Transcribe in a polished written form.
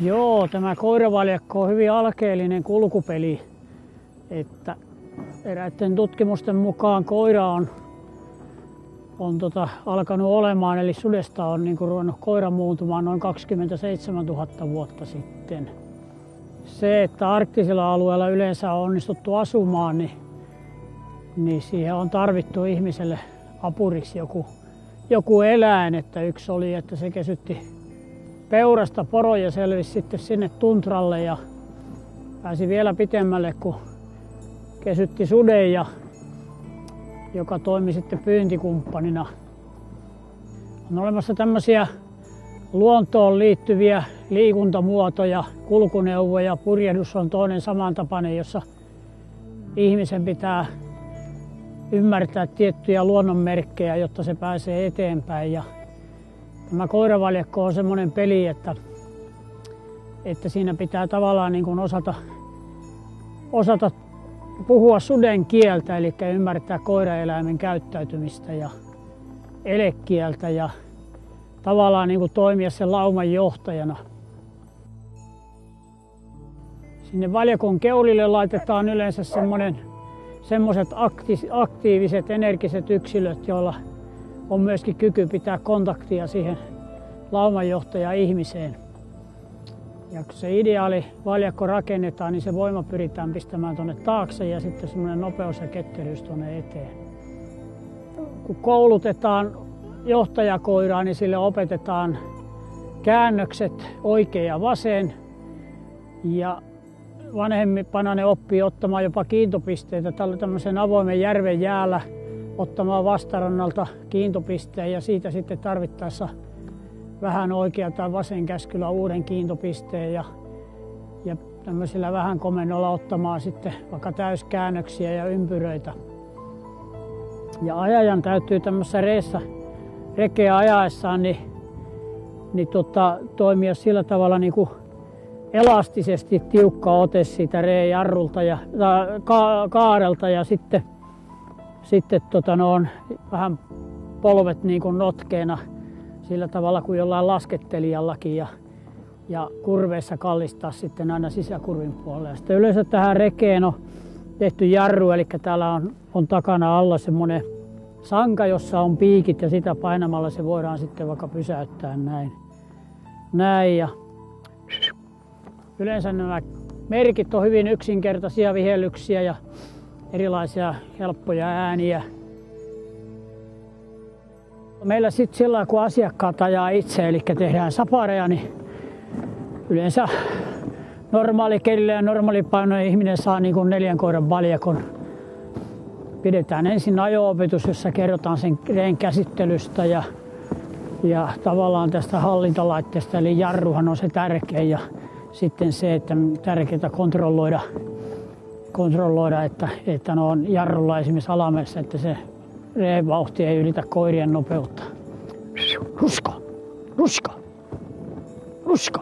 Joo, tämä koiravaljakko on hyvin alkeellinen kulkupeli, että eräiden tutkimusten mukaan koira on alkanut olemaan, eli sudesta on ruvennut koira muuntumaan noin 27 000 vuotta sitten. Se, että arktisilla alueilla yleensä on onnistuttu asumaan, niin siihen on tarvittu ihmiselle apuriksi joku eläin. Että yksi oli, että se kesytti peurasta poron ja selvisi sitten sinne tuntralle ja pääsi vielä pitemmälle, kun kesytti suden, joka toimi sitten pyyntikumppanina. On olemassa tämmöisiä luontoon liittyviä liikuntamuotoja, kulkuneuvoja. Purjehdus on toinen samantapainen, jossa ihmisen pitää ymmärtää tiettyjä luonnonmerkkejä, jotta se pääsee eteenpäin. Ja tämä koiravaljakko on semmoinen peli, että siinä pitää tavallaan osata puhua suden kieltä, eli ymmärtää koiraeläimen käyttäytymistä ja elekieltä ja tavallaan toimia sen lauman johtajana. Sinne valjakon keulille laitetaan yleensä semmoiset aktiiviset, energiset yksilöt, joilla on myöskin kyky pitää kontaktia siihen laumanjohtaja ihmiseen. Ja kun se ideaali valjakko rakennetaan, niin se voima pyritään pistämään tuonne taakse ja sitten semmoinen nopeus ja ketteryys tuonne eteen. Kun koulutetaan johtajakoiraa, niin sille opetetaan käännökset oikein ja vasen. Ja vanhempana ne oppii ottamaan jopa kiintopisteitä tämmöisen avoimen järven jäällä, ottamaan vastarannalta kiintopisteen ja siitä sitten tarvittaessa vähän oikea tai vasen käskyllä uuden kiintopisteen ja tämmöisillä vähän komennolla ottamaan sitten vaikka täyskäännöksiä ja ympyröitä. Ja ajajan täytyy tämmöisessä rekeä ajaessaan toimia sillä tavalla elastisesti tiukka ote siitä reejarrulta ja kaarelta ja sitten vähän polvet notkeena sillä tavalla kuin jollain laskettelijallakin ja kurveissa kallistaa sitten aina sisäkurvin puolelle. Sitten yleensä tähän rekeen on tehty jarru, eli täällä on takana alla semmoinen sanka, jossa on piikit ja sitä painamalla se voidaan sitten vaikka pysäyttää näin. Ja yleensä nämä merkit on hyvin yksinkertaisia vihellyksiä ja erilaisia helppoja ääniä. Meillä sitten sillä kun asiakkaat ajaa itse, eli tehdään sapareja, niin yleensä normaalikelillä ja normaalipainoinen ihminen saa 4 koiran valjakon. Pidetään ensin ajo-opetus, jossa kerrotaan sen reen käsittelystä ja tavallaan tästä hallintalaitteesta, eli jarruhan on se tärkein ja sitten se, että tärkeää kontrolloida, että ne on jarrulla esimerkiksi alamäessä, että se reen vauhti ei ylitä koirien nopeutta. Ruska, ruska, ruska.